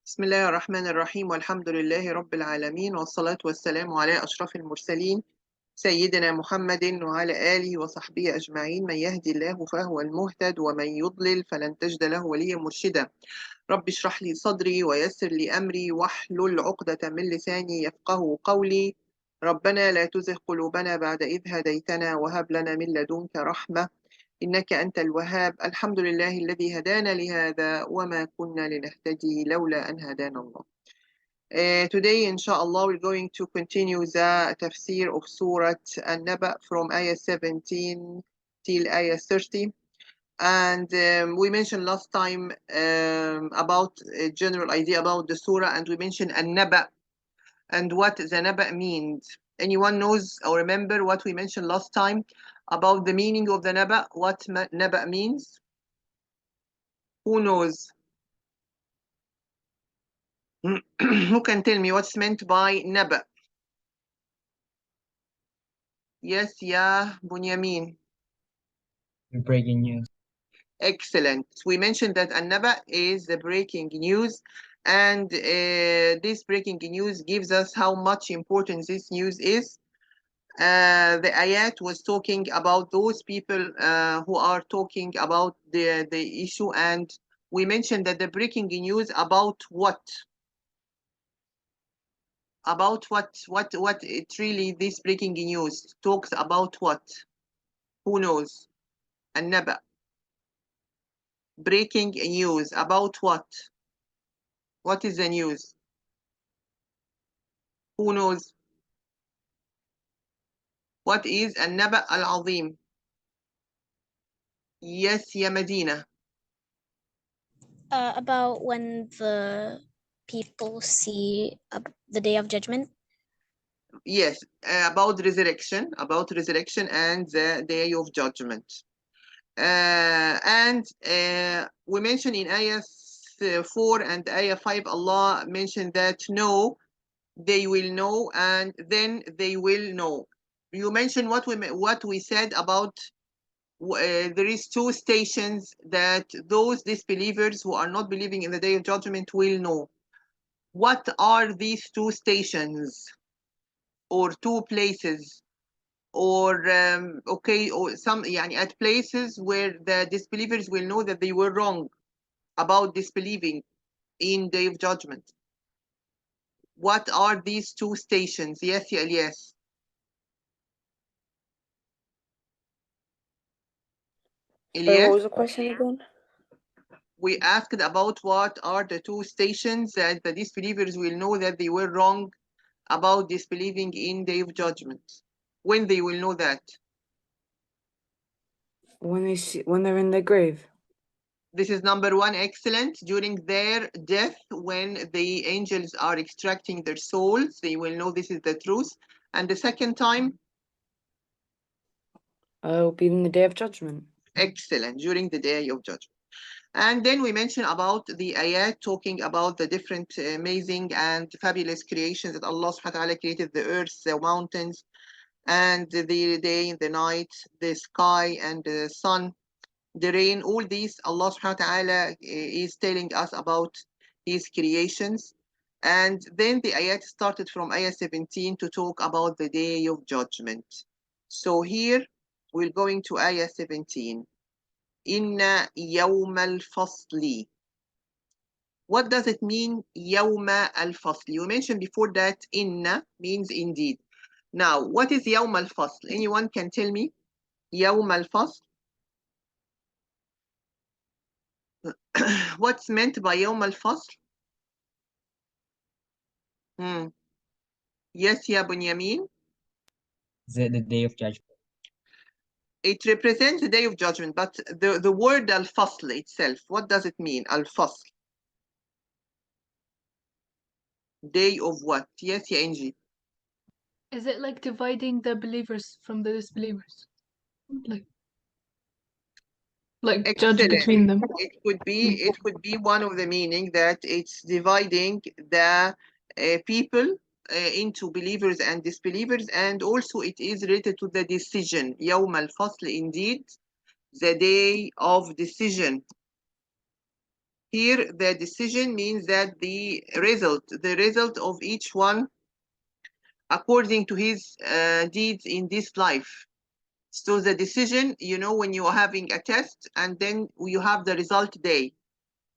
بسم الله الرحمن الرحيم والحمد لله رب العالمين والصلاة والسلام على أشرف المرسلين سيدنا محمد وعلى آله وصحبه أجمعين. من يهدي الله فهو المهتد ومن يضلل فلن تجد له وليا مرشدا. رب اشرح لي صدري ويسر لي أمري واحلل عقدة من لساني يفقه قولي. ربنا لا تزغ قلوبنا بعد إذ هديتنا وهب لنا من لدنك رحمة إنك أنت الوهاب. الحمد لله الذي هدانا لهذا وما كنا لنهتدي لولا أن هدانا الله. Today, inshallah, we're going to continue the tafsir of Surat An-Naba from ayah 17 till ayah 30. And we mentioned last time about a general idea about the surah, and we mentioned An-Naba and what the Naba means. Anyone knows or remember what we mentioned last time about the meaning of the Naba, what Naba means? Who knows? Who can tell me what's meant by Naba? Yes, yeah, Bunyamin. Breaking news. Excellent. We mentioned that An-Naba is the breaking news, and this breaking news gives us how much important this news is. The ayat was talking about those people who are talking about the issue, and we mentioned that the breaking news about what? About what it really, this breaking news talks about what? Who knows? An-Naba. Breaking news about what? What is the news? Who knows? What is An-Naba al-Azim? Yes, ya Medina. About when the people see the day of judgment. Yes, about resurrection and the day of judgment. And we mentioned in ayah 4 and ayah 5, Allah mentioned that no, they will know, and then they will know. You mentioned what we said about there is two stations that those disbelievers who are not believing in the day of judgment will know. What are these two stations or two places? Or okay, or some يعني at places where the disbelievers will know that they were wrong about disbelieving in day of judgment. What are these two stations? Yes, yeah, yes. What Elias, was the question again? we asked about what are the two stations that the disbelievers will know that they were wrong about disbelieving in day of judgment. When they will know that? When they're in their grave. This is number one, excellent. During their death, when the angels are extracting their souls, they will know this is the truth. And the second time? Will be in the day of judgment. Excellent, during the day of judgment. And then we mentioned about the ayat talking about the different amazing and fabulous creations that Allah subhanahu wa ta'ala created, the earth, the mountains, and the day and the night, the sky and the sun, the rain. All these Allah subhanahu wa ta'ala is telling us about his creations. And then the ayat started from ayah 17 to talk about the day of judgment. So here we're going to ayah 17. Inna yawma al-fasli. What does it mean, yawma al-fasli? You mentioned before that inna means indeed. Now, what is yawma al-fasl? Anyone can tell me? Yawma al-fasl? What's meant by yawma al-fasl? Yes, ya Bunyamin? The day of judgment. It represents the day of judgment, but the word al-fasl itself, what does it mean, al-fasl? Day of what? Yes, ya Angie. Is it like dividing the believers from the disbelievers? Like judge Excellent. between them? It could be one of the meaning that it's dividing the people into believers and disbelievers, and also it is related to the decision. يوم الفصل, indeed, the day of decision. Here, the decision means that the result of each one according to his deeds in this life. So the decision, you know, when you are having a test and then you have the result day.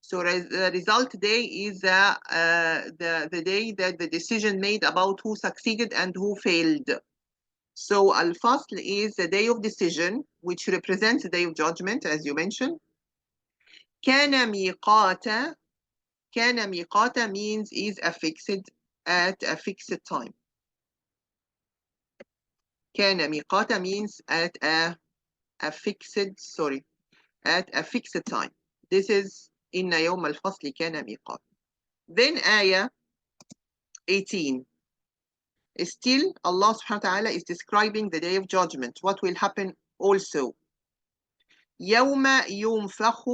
So the result day is the day that the decision made about who succeeded and who failed. So al-fasl is the day of decision, which represents the day of judgment, as you mentioned. كان ميقاتا means is affixed at a fixed time. كان ميقاتا means at a fixed time. This is إن يوم الفصل كان ميقاتا. Then ayah 18. Still, Allah subhanahu wa ta'ala is describing the day of judgment. What will happen also? يوم ينفخ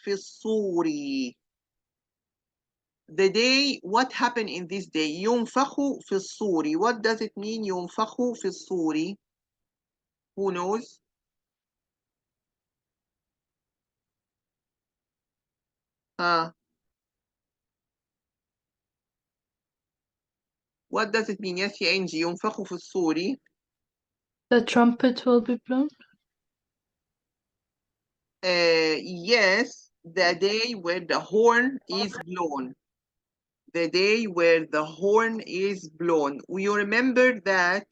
في الصور. The day, what happened in this day? ينفخ في الصور. What does it mean, ينفخ في الصور? Who knows? What does it mean? Yes, يا إنجي. ينفخ في الصور. The trumpet will be blown. Yes, the day where the horn is blown. The day where the horn is blown. You remember that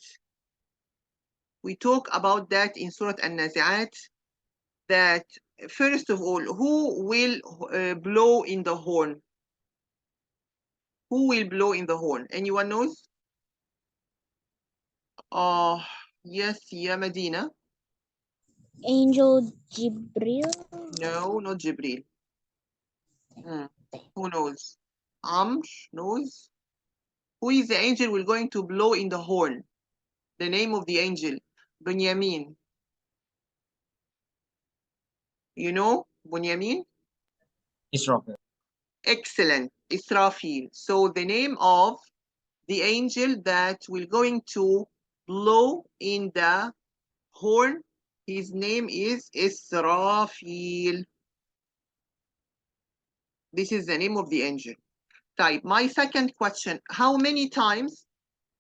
we talk about that in Surat An-Naba, that first of all, who will blow in the horn? Who will blow in the horn? Anyone knows? Yes, yeah, Medina. Angel Jibril. No, not Jibril. Who knows? Amr knows. Who is the angel we're going to blow in the horn? The name of the angel. Bunyamin. You know Bunyamin? Israfil. Excellent. Israfil. So the name of the angel that will going to blow in the horn, his name is Israfil. This is the name of the angel. Type. My second question, how many times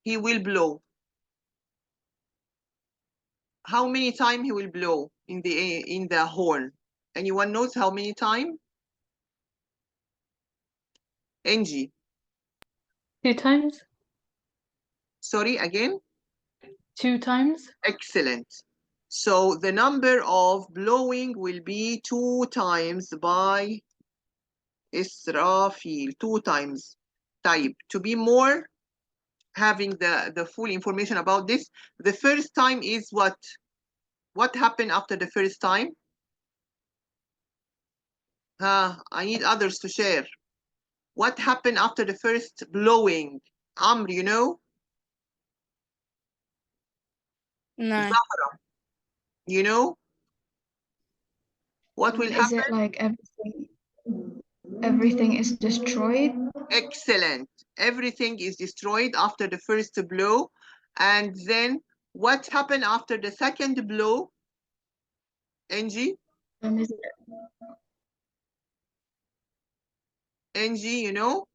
he will blow? How many times he will blow in the horn? Anyone knows how many times? Angie. 2 times. Sorry, again? 2 times. Excellent. So the number of blowing will be 2 times by Israfil, 2 times. Type. To be more, having the full information about this, the first time is what? What happened after the first time? I need others to share. What happened after the first blowing? Amr, you know? No. Zahra, you know? What will Is happen? it like everything is destroyed? Excellent. Everything is destroyed after the first blow. And then what happened after the second blow? Angie? Is it Angie, you know?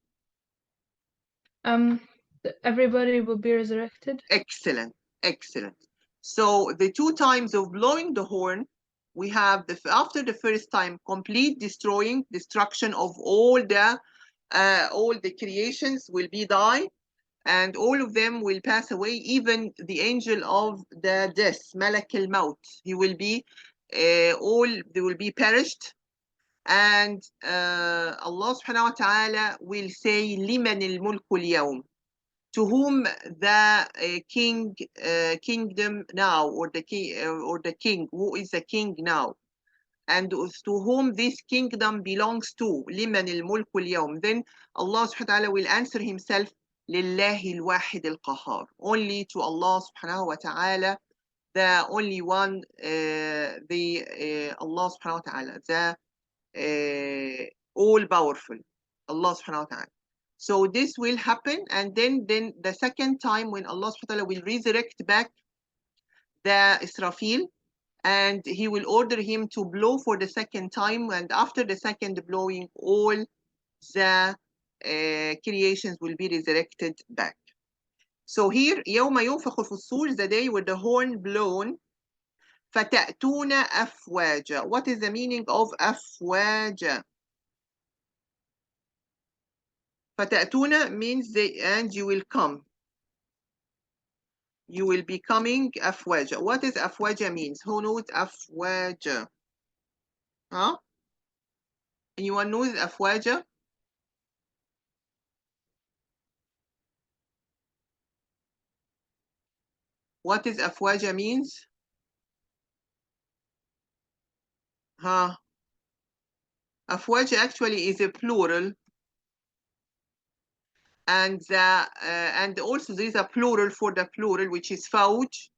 Everybody will be resurrected. Excellent. Excellent. So the 2 times of blowing the horn, we have after the first time, complete destruction of all the creations will be die, and all of them will pass away. Even the angel of the death, Malak al-Maut, he will be they will be perished. And Allah subhanahu wa ta'ala will say, لمن الملك اليوم? To whom the kingdom now, or the king, who is the king now, and to whom this kingdom belongs to, لمن الملك اليوم? Then Allah subhanahu wa ta'ala will answer himself, لله الواحد القهار. Only to Allah subhanahu wa ta'ala, the only one, Allah subhanahu wa ta'ala, the all powerful, Allah subhanahu wa ta'ala. So this will happen, and then the second time when Allah subhanahu wa ta'ala will resurrect back the Israfil, and he will order him to blow for the second time, and after the second blowing, all the creations will be resurrected back. So here, يوم ينفخ في الصور, the day with the horn blown, فتأتون أفواجا. What is the meaning of أفواجا? فتأتون means and you will come. You will be coming أفواجا. What is أفواجا means? Who knows أفواجا? Huh? Anyone knows أفواجا? What is أفواجا means? Huh? أفواجا actually is a plural, and also there is a plural for the plural, which is فوج.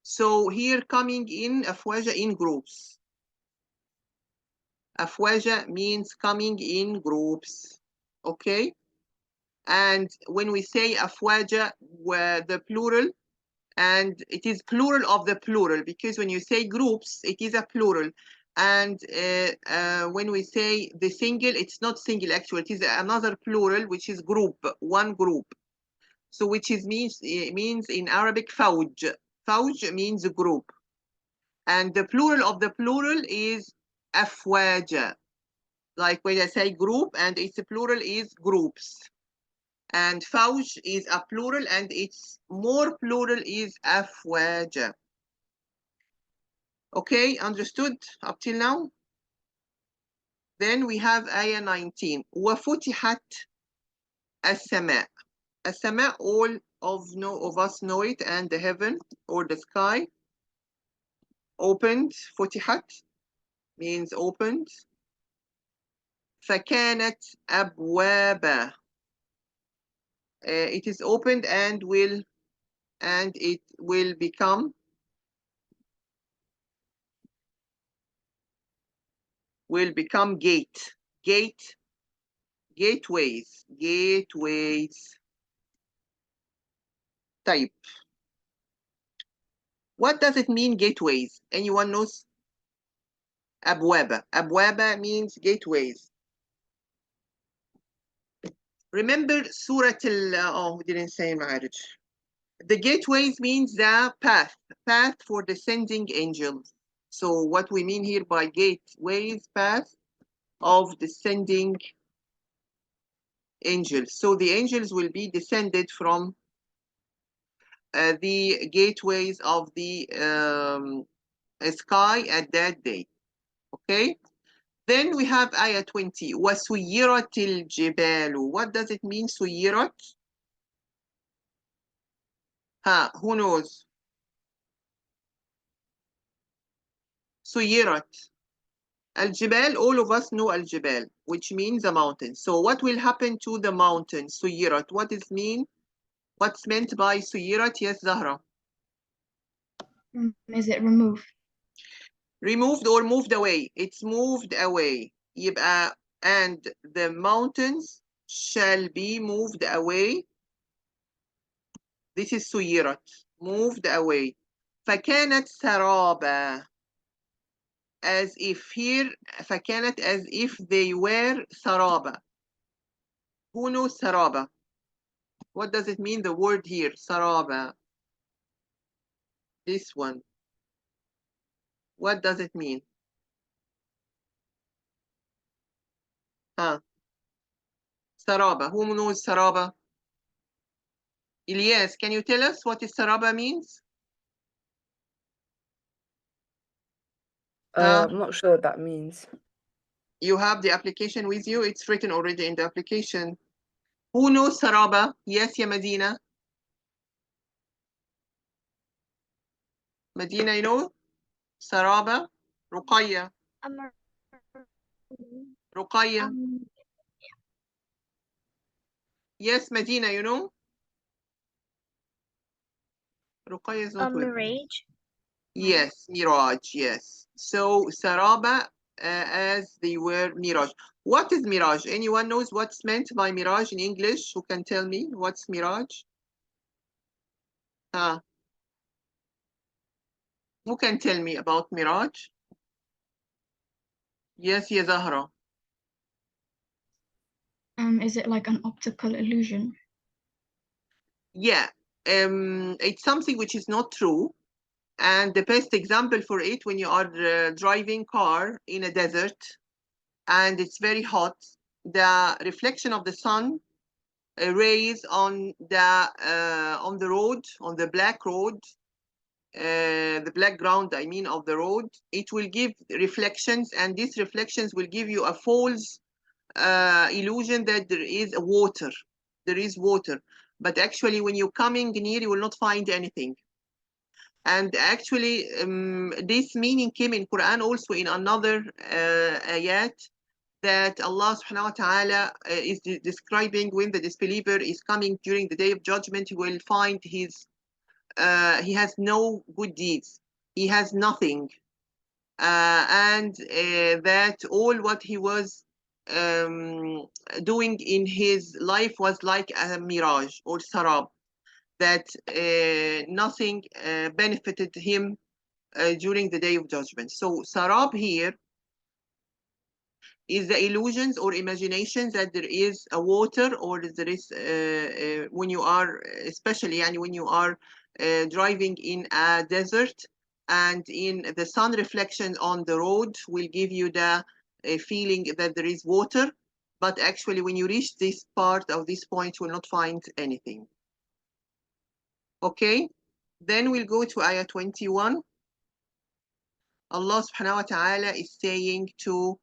So here coming in أفواجا in groups. أفواجا means coming in groups. Okay? And when we say أفواجا, the plural, and it is plural of the plural, because when you say groups, it is a plural. And when we say the single, it's not single actually, it is another plural, which is group, one group. So which is means in Arabic فوج. فوج means group. And the plural of the plural is أفواجا. Like when I say group, and its plural is groups. And فوج is a plural, and its more plural is أفواجا. Okay, understood up till now? Then we have ayah 19. وفتحت السماء. السماء, all of us know it, and the heaven or the sky. Opened. فتحت means opened. فكانت أبوابا. It is opened and it will become gateways type. What does it mean, gateways? Anyone knows? أبوابا means gateways. Remember Surat we didn't say Ma'arij. The gateways means the path for descending angels. So what we mean here by gateways, path of descending angels. So the angels will be descended from the gateways of the sky at that day. Okay? Then we have ayah 20. وَسُيِّرَتِ الْجِبَالُ. What does it mean, سُيِّرَت? Who knows? سُيِّرَت. Al-Jibal, all of us know Al-Jibal, which means a mountain. So what will happen to the mountain? Suyirat. What does mean? What's meant by Suyirat? Yes, Zahra. Is it removed? Removed or moved away. It's moved away. يبقى, and the mountains shall be moved away. This is Suyirat. Moved away. فكانت سرابا. As if here, فكانت as if they were saraba. Who knows saraba? What does it mean, the word here, saraba? This one. What does it mean? Saraba. Who knows saraba? Ilyas, can you tell us what is saraba means? I'm not sure what that means. You have the application with you? It's written already in the application. Who knows saraba? Yes, ya Medina. Medina, you know? Saraba? Ruqayya. Ruqayya. Yes, Medina, you know? Ruqayya is not with me. Mirage. Yes, mirage, yes. So saraba, as they were mirage. What is mirage? Anyone knows what's meant by mirage in English? Who can tell me what's mirage? Who can tell me about Miraj? Yes, ya Zahra. Is it like an optical illusion? Yeah, it's something which is not true. And the best example for it, when you are driving car in a desert and it's very hot, the reflection of the sun rays on the road, on the black road, the black ground, I mean, of the road, it will give reflections, and these reflections will give you a false illusion that there is water. There is water. But actually, when you're coming near, you will not find anything. And actually, this meaning came in Quran also in another ayat, that Allah subhanahu wa ta'ala is describing when the disbeliever is coming during the day of judgment, he will find he has no good deeds. He has nothing. And that all what he was doing in his life was like a mirage or sarab, that nothing benefited him during the day of judgment. So sarab here is the illusions or imaginations that there is a water, or there is when you are, especially when you are driving in a desert, and in the sun reflection on the road will give you the feeling that there is water, but actually when you reach this part of this point you will not find anything. Okay, then we'll go to ayah 21. Allah subhanahu wa ta'ala is saying to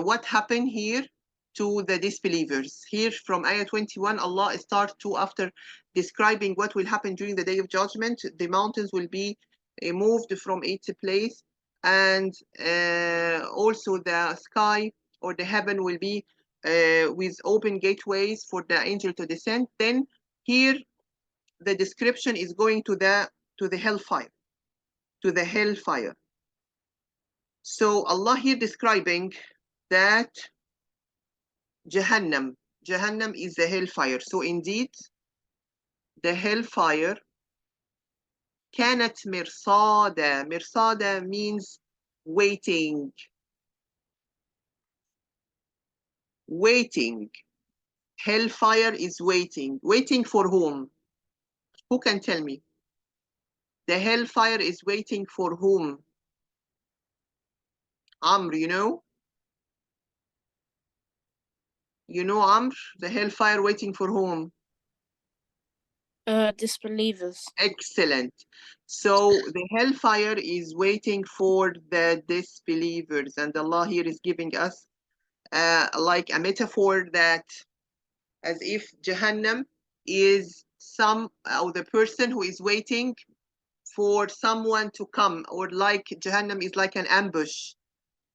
what happened here to the disbelievers. Here from ayah 21, Allah starts to, after describing what will happen during the day of judgment, the mountains will be moved from its place, and also the sky or the heaven will be with open gateways for the angel to descend. Then here the description is going to the hellfire, to the hellfire. So Allah here describing that Jahannam is the hellfire. So indeed, the hellfire كانت مرصادا. مرصادا means waiting. Waiting. Hellfire is waiting. Waiting for whom? Who can tell me? The hellfire is waiting for whom? Amr, you know? You know, Amr, the hellfire waiting for whom? Disbelievers. Excellent. So the hellfire is waiting for the disbelievers, and Allah here is giving us like a metaphor, that as if Jahannam is some or the person who is waiting for someone to come, or like Jahannam is like an ambush,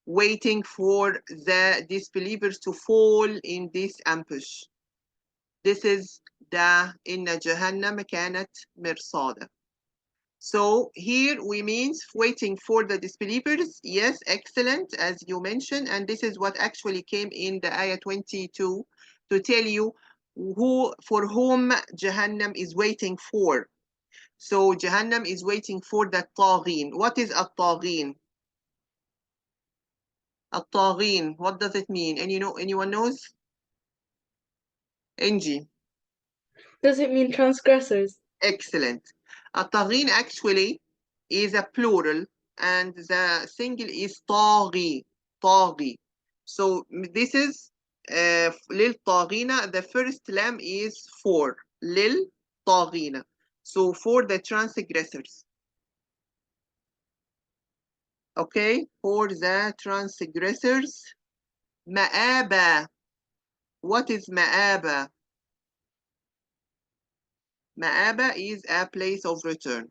waiting for the disbelievers to fall in this ambush. This is the inna Jahannam kanat mirsada. So here we means waiting for the disbelievers. Yes, excellent, as you mentioned. And this is what actually came in the ayah 22 to tell you for whom Jahannam is waiting for. So Jahannam is waiting for the Taghin. What is a Taghin? A Taghin, what does it mean? And anyone knows? Angie. Does it mean transgressors? Excellent. A Taghin actually is a plural, and the single is طاغي. طاغي. So this is lil طاغين. The first lam is for lil طاغين. So for the transgressors. Okay, for the transgressors. مآبة. What is مآبة? مآبة is a place of return.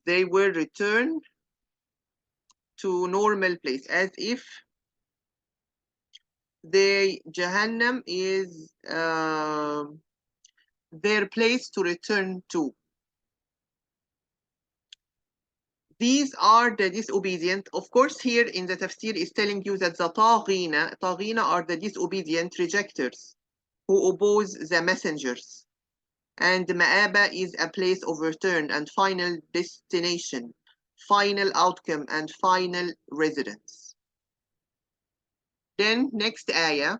They will return to normal place, as if Jahannam is their place to return to. These are the disobedient. Of course, here in the tafsir is telling you that the taghina are the disobedient rejectors who oppose the messengers. And Ma'aba is a place of return and final destination, final outcome and final residence. Then next ayah,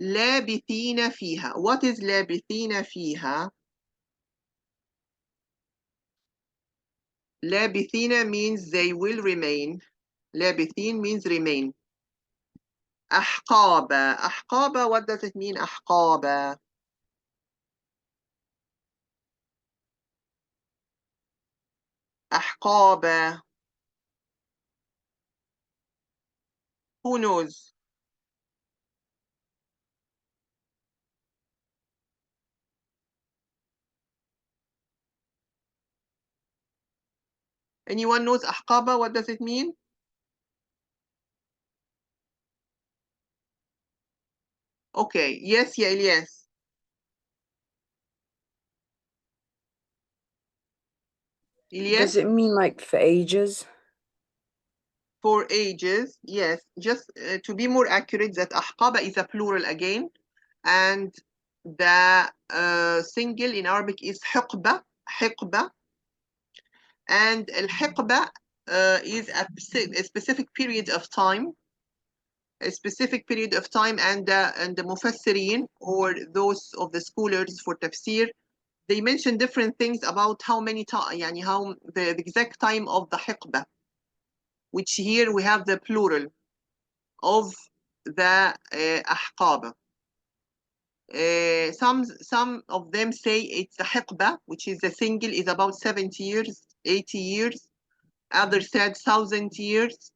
لابثين فيها. What is لابثين فيها? لابثين means they will remain. لابثين means remain. أحقابا. أحقابا, what does it mean? أحقابا. أحقابا. Who knows? Anyone knows أحقابا? What does it mean? Okay, yes, yeah, yes. Ilyes? Does it mean like for ages? For ages, yes. Just to be more accurate, that أحقابا is a plural again, and the single in Arabic is حقبة, حقبة, and الحقبة is a specific period of time, a specific period of time, and the mufassirin, or those of the scholars for tafsir, they mention different things about how many times, يعني how the exact time of the حقبة, which here we have the plural of the أحقاب. Some of them say it's a حقبة, which is the single, is about 70 years, 80 years. Others said 1,000 years,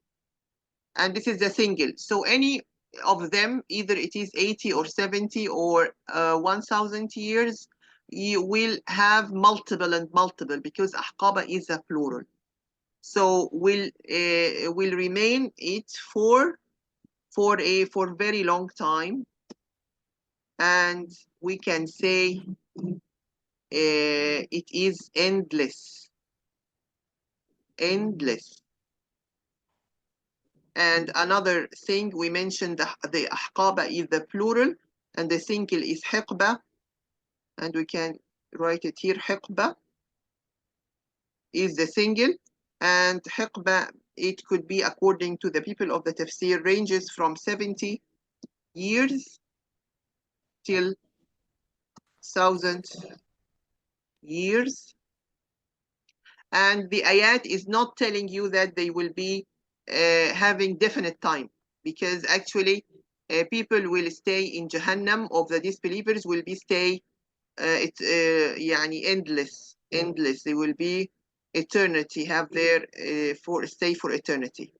and this is the single. So any of them, either it is 80 or 70 or 1,000 years, you will have multiple and multiple, because أحقابة is a plural. So will remain it for very long time, and we can say it is endless, endless. And another thing we mentioned, the أحقابة is the plural, and the single is حقبة, and we can write it here. حقبة is the single, and حقبة, it could be, according to the people of the tafsir, ranges from 70 years till 1,000 years. And the ayat is not telling you that they will be having definite time, because actually people will stay in Jahannam, of the disbelievers will be stay يعني endless, endless. They will be eternity, have their stay for eternity.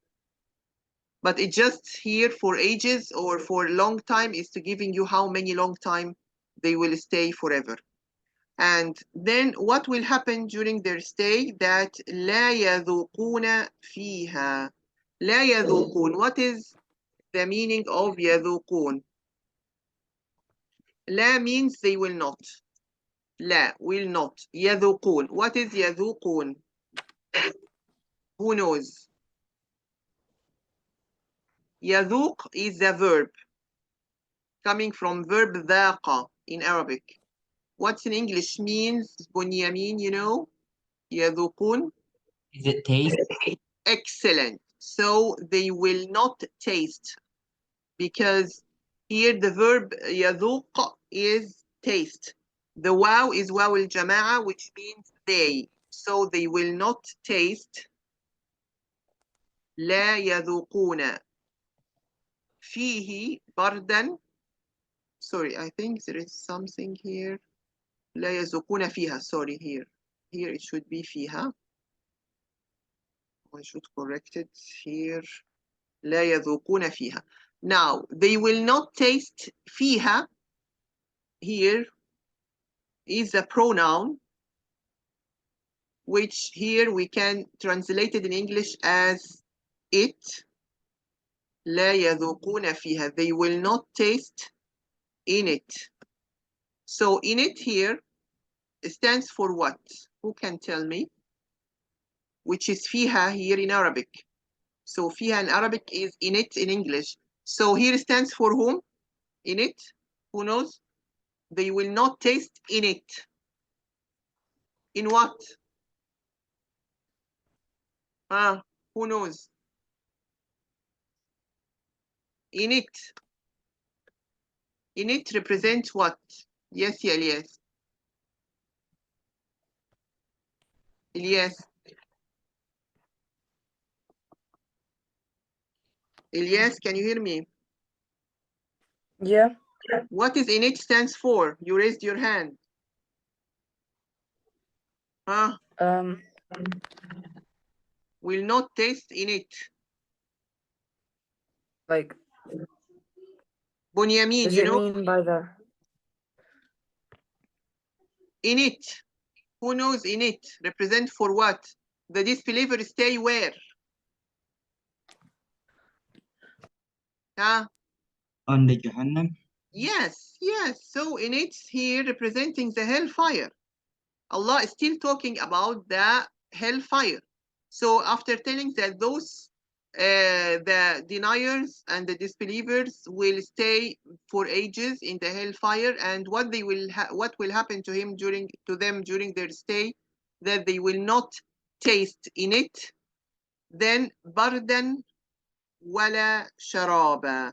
But it just here for ages or for long time is to giving you how many long time they will stay forever. And then what will happen during their stay? That لا يذوقون فيها. لا يذوقون. What is the meaning of يذوقون? لا means they will not. لا, will not. يذوقون. What is يذوقون? Who knows? يذوق is the verb, coming from verb ذاق in Arabic. What's in English means, Bunyamin, you know? يذوقون. Is it taste? Excellent. So they will not taste, because here the verb يذوق is taste. The waw is waw al-jama'a, which means they. So they will not taste. لا يذوقون فيه بردا. Sorry, I think there is something here. لا يذوقون فيها. Sorry, here. Here it should be فيها. I should correct it here. لا يذوقون فيها. Now, they will not taste فيها. Here is a pronoun, which here we can translate it in English as it. لا يذوقون فيها. They will not taste in it. So in it here stands for what? Who can tell me? Which is فيها here in Arabic. So فيها in Arabic is in it in English. So here stands for whom? In it? Who knows? They will not taste in it. In what? Who knows? In it. In it represents what? Yes, yeah, yes. Ilyas. Ilyas, can you hear me? Yeah. What is in it stands for? You raised your hand. Will not taste in it. Like, Bunyamin, does you it know? mean by the In it. Who knows in it? Represent for what? The disbeliever stay where? On the Jahannam? Yes, yes. So in it here representing the hellfire. Allah is still talking about the hellfire. So after telling that those the deniers and the disbelievers will stay for ages in the hellfire, and what will happen to them during their stay, that they will not taste in it, then bardan wala sharaba.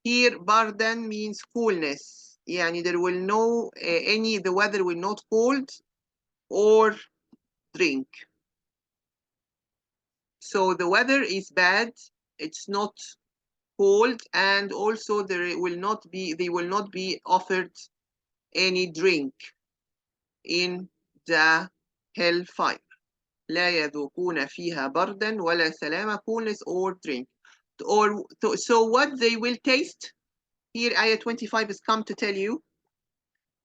Here bardan means coolness. Yani there will the weather will not cold or drink. So the weather is bad, it's not cold, and also they will not be offered any drink in the hellfire. لا يذوقون فيها بردا ولا سلاما, coolness or drink. So what they will taste, here ayah 25 has come to tell you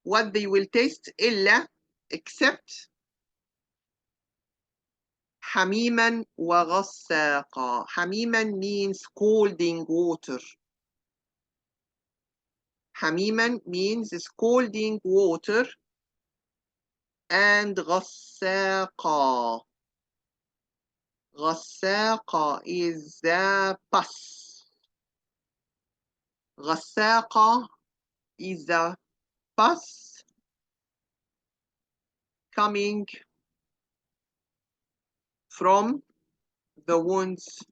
what they will taste, إلا, except حميما وغساقا. حميما means scalding water. حميما means scalding water, and غساقا. غساقا is the pus. غساقا is the pus coming from the wounds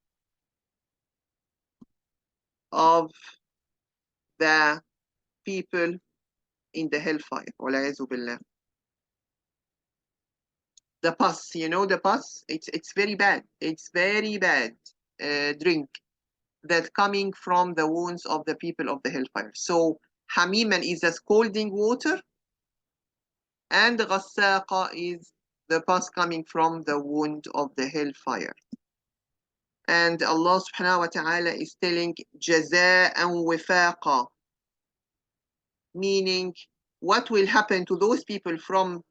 of the people in the hellfire. وَالْعِيَاذُ بِاللَّهِ. The pus, you know the pus? It's very bad. It's very bad drink that coming from the wounds of the people of the hellfire. So hamiman is the scalding water, and ghassaqa is the pus coming from the wound of the hellfire. And Allah subhanahu wa ta'ala is telling jaza'an wifaqa, meaning what will happen to those people from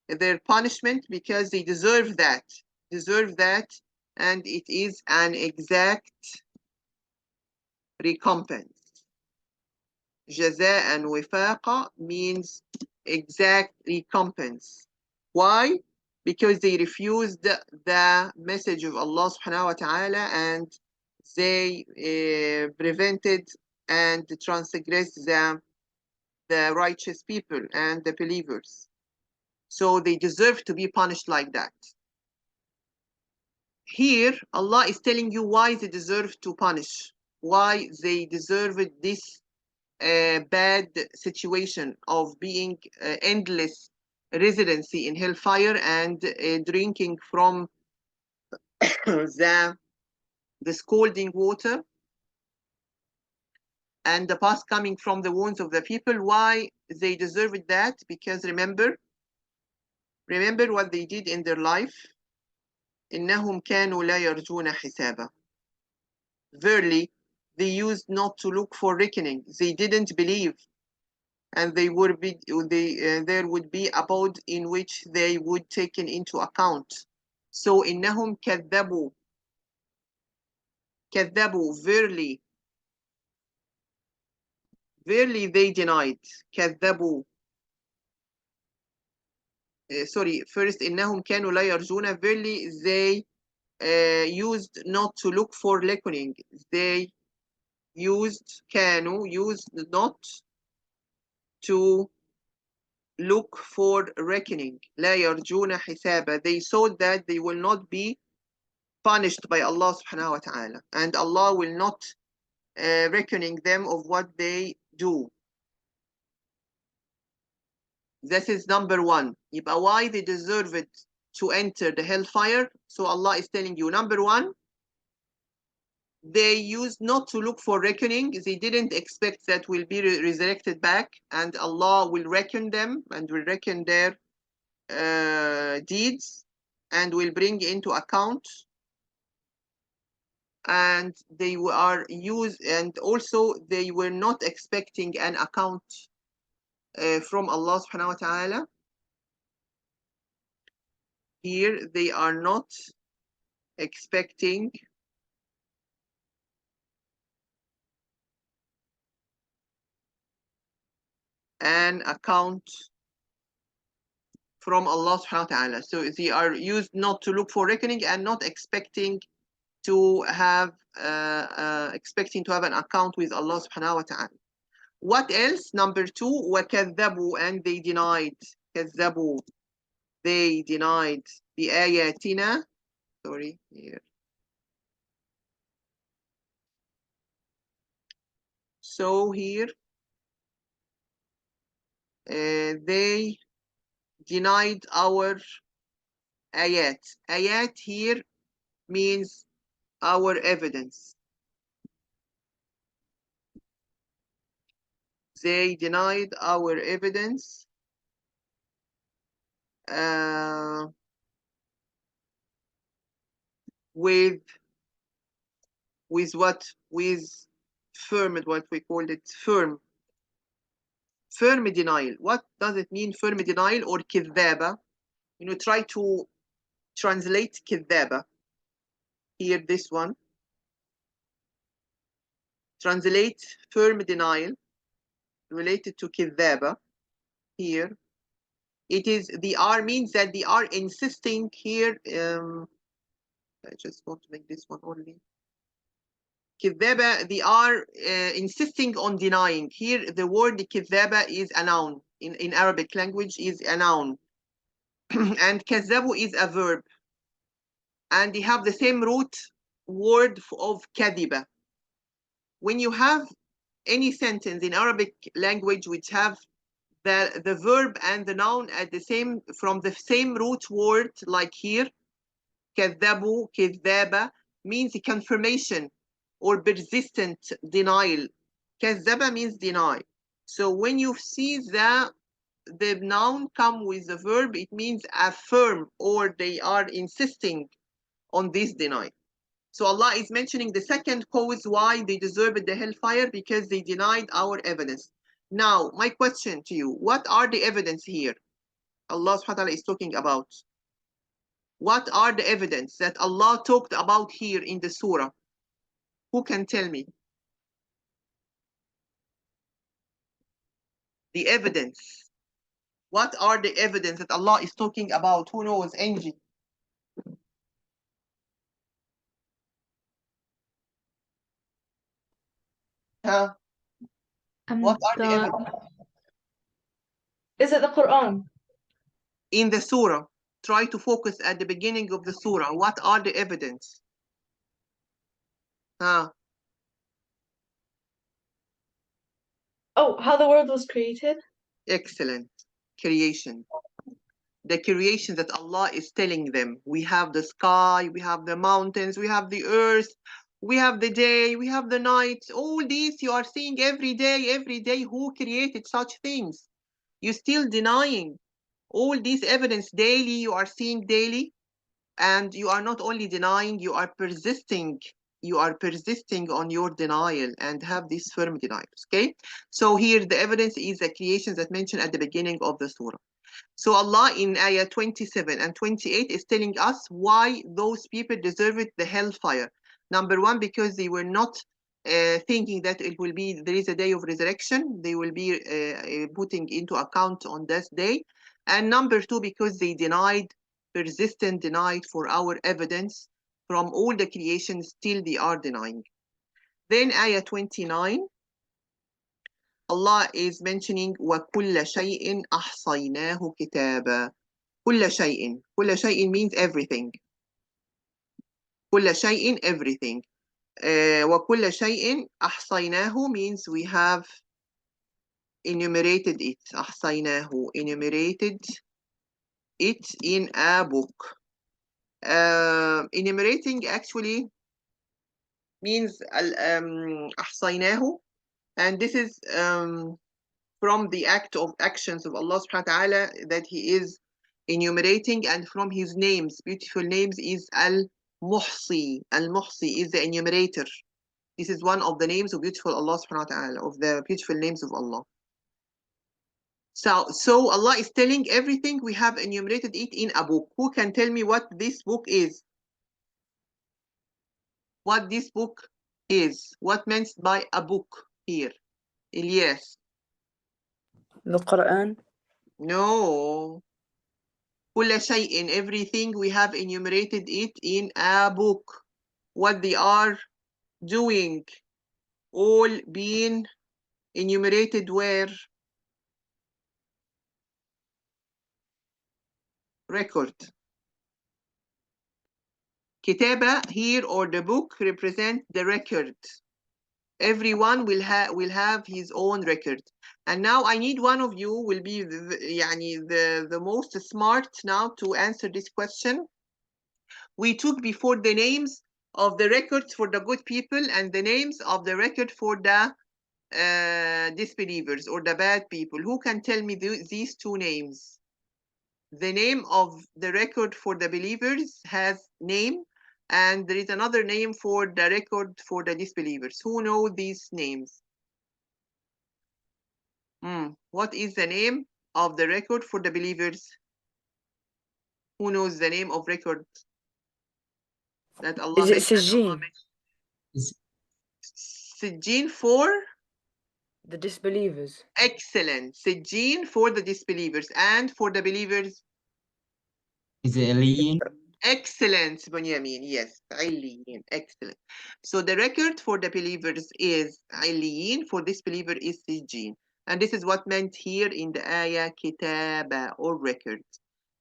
their punishment, because they deserve that, and it is an exact recompense. Jaza'an wifaqa means exact recompense. Why? Because they refused the message of Allah subhanahu wa ta'ala, and they prevented and transgressed the righteous people and the believers. So they deserve to be punished like that. Here, Allah is telling you why they deserve to punish, why they deserved this bad situation of being endless residency in hellfire and drinking from the scalding water and the pus coming from the wounds of the people. Why they deserved that? Because remember what they did in their life. إنهم كانوا لا يرجون حسابا. Verily, they used not to look for reckoning. They didn't believe, and there would be a abode in which they would take into account. So إنهم كذبوا. كذبوا, verily they denied. كذبوا. First إنهم كانوا لا يرجون, verily they used not to look for reckoning. They used not to look for reckoning. لا يرجون حسابا. They thought that they will not be punished by Allah subhanahu wa ta'ala, and Allah will not reckoning them of what they do. This is number one. يبقى why they deserve it to enter the hellfire. So Allah is telling you, number one, they used not to look for reckoning. They didn't expect that will be resurrected back, and Allah will reckon them and will reckon their deeds and will bring into account. And they are used, and also they were not expecting an account from Allah subhanahu wa ta'ala. Here they are not expecting an account from Allah subhanahu wa ta'ala. So they are used not to look for reckoning and not expecting to have an account with Allah subhanahu wa ta'ala. What else? Number two, وَكَذَّبُوا, and they denied. كَذَّبُوا, they denied the ayatina. Sorry, here. So here, they denied our ayat. Ayat here means our evidence. They denied our evidence with what? With firm, what we called it, firm denial. What does it mean, firm denial or كذابة? You know, try to translate كذابة. Here, this one. Translate firm denial related to كذابة. Here, it is the R means that they are insisting here. I just want to make this one only. كذابة, they are insisting on denying. Here, the word كذابة is a noun. In Arabic language is a noun. And كذبوا is a verb. And they have the same root word of كذبة. When you have any sentence in Arabic language which have the verb and the noun at the same, from the same root word, like here, كذبوا, كذابة, means a confirmation or persistent denial. كذبة means deny. So when you see the noun come with the verb, it means affirm, or they are insisting on this denial. So Allah is mentioning the second cause why they deserved the hellfire, because they denied our evidence. Now, my question to you, what are the evidence here Allah subhanahu wa ta'ala is talking about? What are the evidence that Allah talked about here in the surah? Who can tell me? The evidence. What are the evidence that Allah is talking about? Who knows? Angie. Huh? What are the evidence? Is it the Quran? In the surah, try to focus at the beginning of the surah. What are the evidence? Huh? Oh, how the world was created? Excellent. Creation. The creation that Allah is telling them. We have the sky, we have the mountains, we have the earth, we have the day, we have the night. All these you are seeing every day. Who created such things? You're still denying. All these evidence daily, you are seeing daily. And you are not only denying, you are persisting. You are persisting on your denial and have these firm denials. Okay? So here the evidence is the creations that mentioned at the beginning of the surah. So Allah in ayah 27 and 28 is telling us why those people deserved the hellfire. Number one, because they were not thinking that there is a day of resurrection. They will be putting into account on this day. And number two, because they persistent denied for our evidence from all the creations, still they are denying. Then ayah 29, Allah is mentioning وَكُلَّ شَيْءٍ أَحْصَيْنَاهُ كِتَابًا. كُلَّ شَيْءٍ. كُلَّ شَيْءٍ means everything. كُلَّ شَيْءٍ everything. وَكُلَّ شَيْءٍ أَحْصَيْنَاهُ means we have enumerated it. أحصيناه, enumerated it in a book. Enumerating actually means أحصيناه, and this is from the actions of Allah subhanahu wa ta'ala that He is enumerating, and from His names, beautiful names, is Al-Muhsi. Al-Muhsi is the enumerator. This is one of the names of beautiful Allah subhanahu wa ta'ala, of the beautiful names of Allah. So Allah is telling everything we have enumerated it in a book. Who can tell me what this book is? What this book is? What meant by a book here? Ilyas. The Quran. No. كل شيء, everything we have enumerated it in a book. What they are doing, all being enumerated where? Record. Kitaba here, or the book, represent the record. Everyone will have his own record. And now I need one of you will be the most smart now to answer this question. We took before the names of the records for the good people and the names of the record for the disbelievers or the bad people. Who can tell me these two names? The name of the record for the believers has name, and there is another name for the record for the disbelievers. Who know these names? What is the name of the record for the believers? Who knows the name of record that Allah Is it mentioned? Sijjin? Sijjin for? The disbelievers. Excellent. Sijjin for the disbelievers, and for the believers? Is it Aliyin? Excellent, Bunyamin. Yes, Aliyin. Excellent. So the record for the believers is Aliyin, for disbeliever is Sijjin. And this is what meant here in the ayah Kitaba, or record.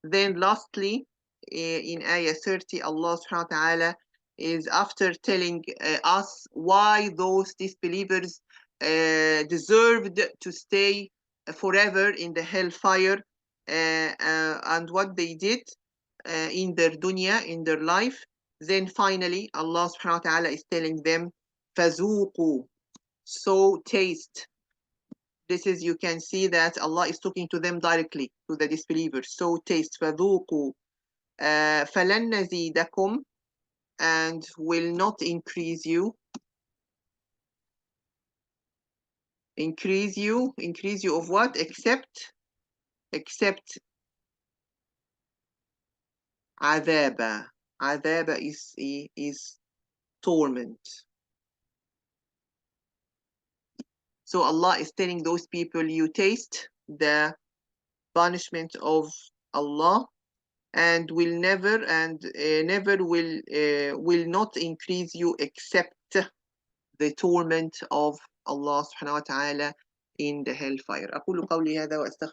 Then lastly, in ayah 30, Allah subhanahu wa ta'ala is after telling us why those disbelievers deserved to stay forever in the hellfire, and what they did in their dunya, in their life. Then finally, Allah subhanahu wa ta'ala is telling them, فَذُوقُوا, so taste. This is, you can see that Allah is talking to them directly, to the disbelievers. So taste, فَذُوقُوا فَلَن نَزِيدَكُمْ, and will not increase you. Increase you of what? Except عذابا. عذابا is torment. So Allah is telling those people, you taste the punishment of Allah, and will never will not increase you except the torment of Allah subhanahu wa ta'ala in the hellfire. أقول قولي هذا وأستغفر